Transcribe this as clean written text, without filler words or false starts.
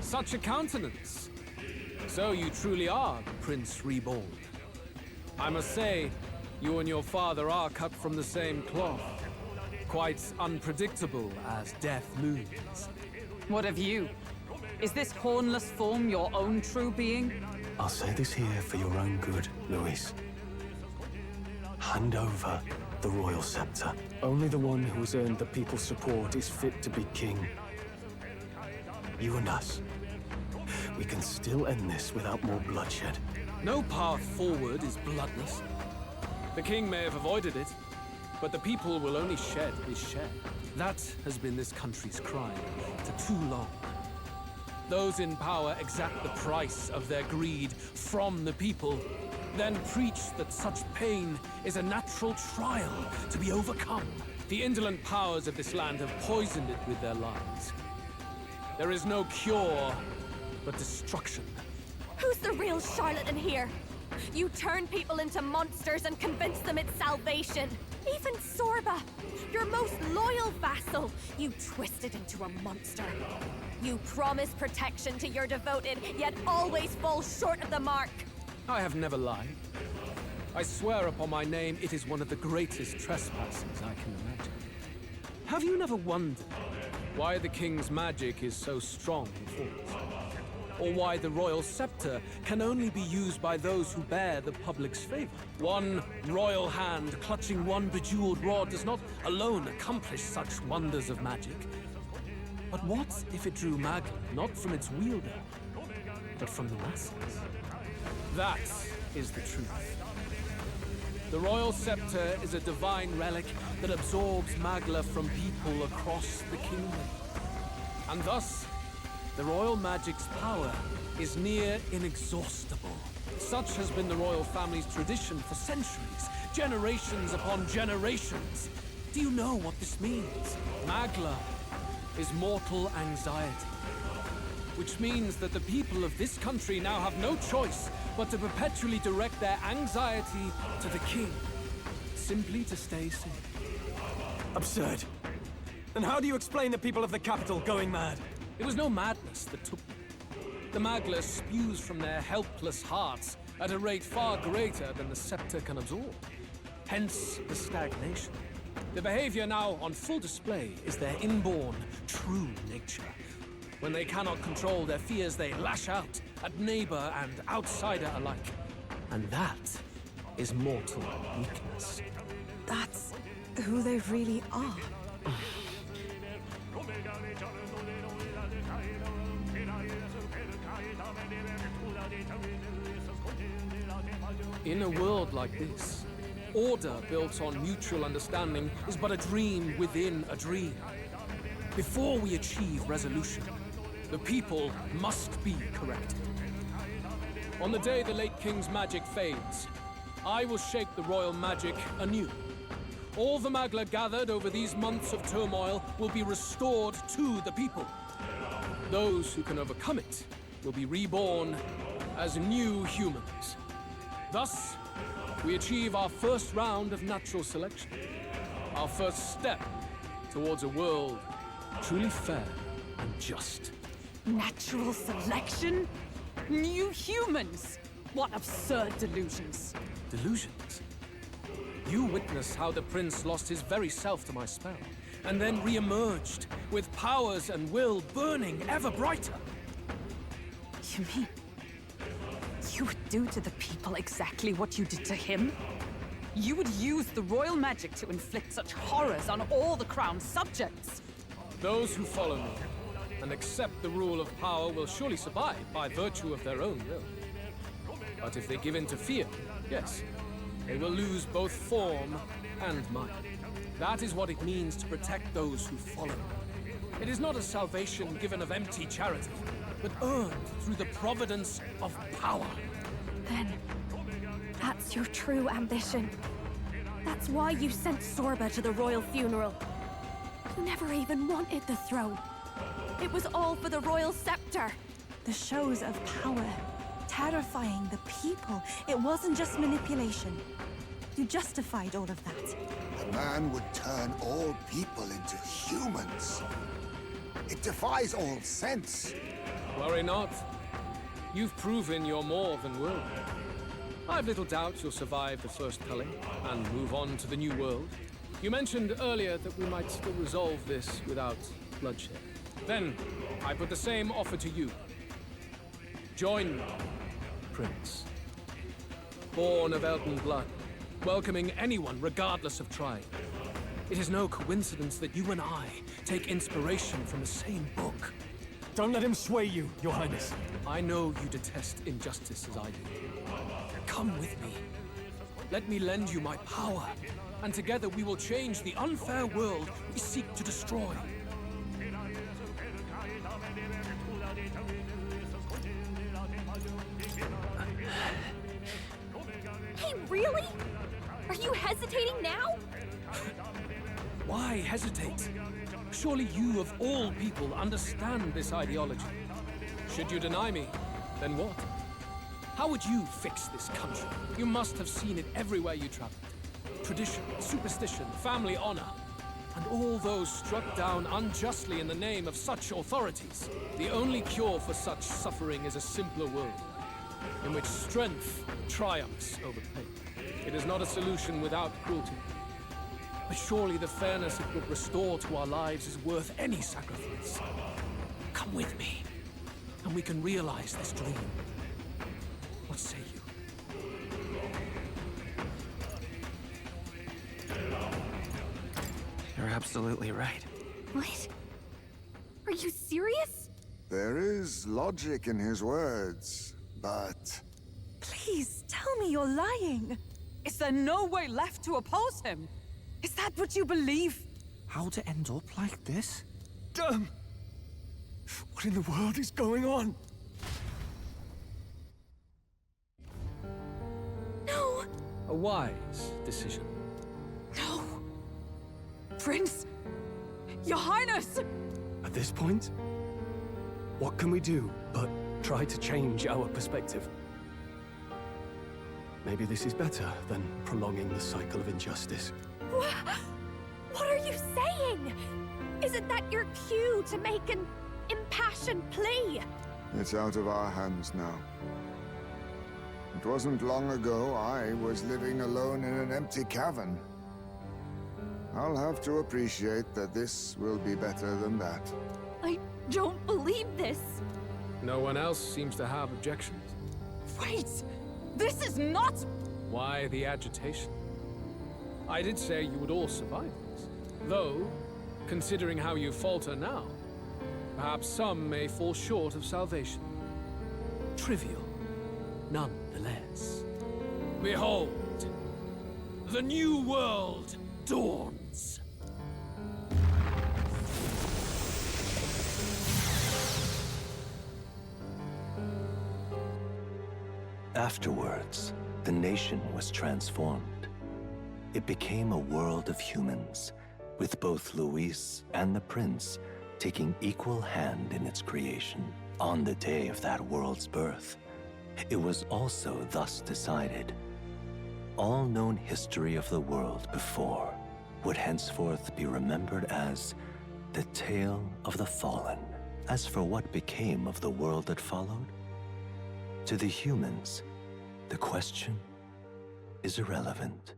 Such a countenance. So you truly are the Prince Reborn. I must say, you and your father are cut from the same cloth. Quite unpredictable as death looms. What of you? Is this hornless form your own true being? I'll say this here for your own good, Luis. Hand over the royal scepter. Only the one who has earned the people's support is fit to be king. You and us. We can still end this without more bloodshed. No path forward is bloodless. The king may have avoided it, but the people will only shed his share. That has been this country's crime for too long. Those in power exact the price of their greed from the people, then preach that such pain is a natural trial to be overcome. The indolent powers of this land have poisoned it with their lies. There is no cure but destruction. Who's the real charlatan here? You turn people into monsters and convince them it's salvation. Even Sorba, your most loyal vassal, you twisted into a monster. You promise protection to your devoted, yet always fall short of the mark. I have never lied. I swear upon my name, it is one of the greatest trespasses I can imagine. Have you never wondered why the king's magic is so strong and force? Or why the royal scepter can only be used by those who bear the public's favor? One royal hand clutching one bejeweled rod does not alone accomplish such wonders of magic. But what if it drew Magla not from its wielder, but from the masses? That is the truth. The royal scepter is a divine relic that absorbs Magla from people across the kingdom. And thus, the royal magic's power is near inexhaustible. Such has been the royal family's tradition for centuries, generations upon generations. Do you know what this means? Magla is mortal anxiety, which means that the people of this country now have no choice but to perpetually direct their anxiety to the king, simply to stay safe. Absurd. Then how do you explain the people of the capital going mad? It was no madness that took them. The Magla spews from their helpless hearts at a rate far greater than the scepter can absorb. Hence the stagnation. The behavior now on full display is their inborn, true nature. When they cannot control their fears, they lash out at neighbor and outsider alike. And that is mortal weakness. That's who they really are. In a world like this, order built on mutual understanding is but a dream within a dream. Before we achieve resolution, the people must be corrected. On the day the late king's magic fades, I will shape the royal magic anew. All the Magla gathered over these months of turmoil will be restored to the people. Those who can overcome it will be reborn as new humans. Thus, we achieve our first round of natural selection. Our first step towards a world truly fair and just. Natural selection? New humans? What absurd delusions. Delusions? You witnessed how the prince lost his very self to my spell, and then re-emerged with powers and will burning ever brighter. You mean you would do to the people exactly what you did to him? You would use the royal magic to inflict such horrors on all the crown's subjects? Those who follow me and accept the rule of power will surely survive by virtue of their own will. But if they give in to fear, yes, they will lose both form and mind. That is what it means to protect those who follow. It is not a salvation given of empty charity, but earned through the providence of power. Then, that's your true ambition. That's why you sent Sorba to the royal funeral. You never even wanted the throne. It was all for the royal scepter. The shows of power, terrifying the people. It wasn't just manipulation. You justified all of that. The man would turn all people into humans. It defies all sense. Worry not. You've proven you're more than worthy. I've little doubt you'll survive the first culling and move on to the new world. You mentioned earlier that we might still resolve this without bloodshed. Then, I put the same offer to you. Join me, Prince. Born of Elven blood, welcoming anyone regardless of tribe. It is no coincidence that you and I take inspiration from the same book. Don't let him sway you, Your Highness. I know you detest injustice as I do. Come with me. Let me lend you my power, and together we will change the unfair world we seek to destroy. Hey, really? Are you hesitating now? Why hesitate? Surely you, of all people, understand this ideology. Should you deny me, then what? How would you fix this country? You must have seen it everywhere you traveled. Tradition, superstition, family honor, and all those struck down unjustly in the name of such authorities. The only cure for such suffering is a simpler world, in which strength triumphs over pain. It is not a solution without cruelty. But surely the fairness it would restore to our lives is worth any sacrifice. Come with me, and we can realize this dream. What say you? You're absolutely right. What? Are you serious? There is logic in his words, but Please, tell me you're lying. Is there no way left to oppose him? Is that what you believe? How to end up like this? Damn! What in the world is going on? No! A wise decision. No. Prince! Your Highness! At this point, what can we do but try to change our perspective? Maybe this is better than prolonging the cycle of injustice. What are you saying? Isn't that your cue to make an impassioned plea? it's out of our hands now. It wasn't long ago I was living alone in an empty cavern. I'll have to appreciate that this will be better than that. I don't believe this. No one else seems to have objections. Wait! This is not... Why the agitation? I did say you would all survive this. Though, considering how you falter now, perhaps some may fall short of salvation. Trivial, nonetheless. Behold, the new world dawns. Afterwards, the nation was transformed. It became a world of humans, with both Luis and the prince taking equal hand in its creation. On the day of that world's birth, it was also thus decided. All known history of the world before would henceforth be remembered as the tale of the fallen. As for what became of the world that followed, to the humans, the question is irrelevant.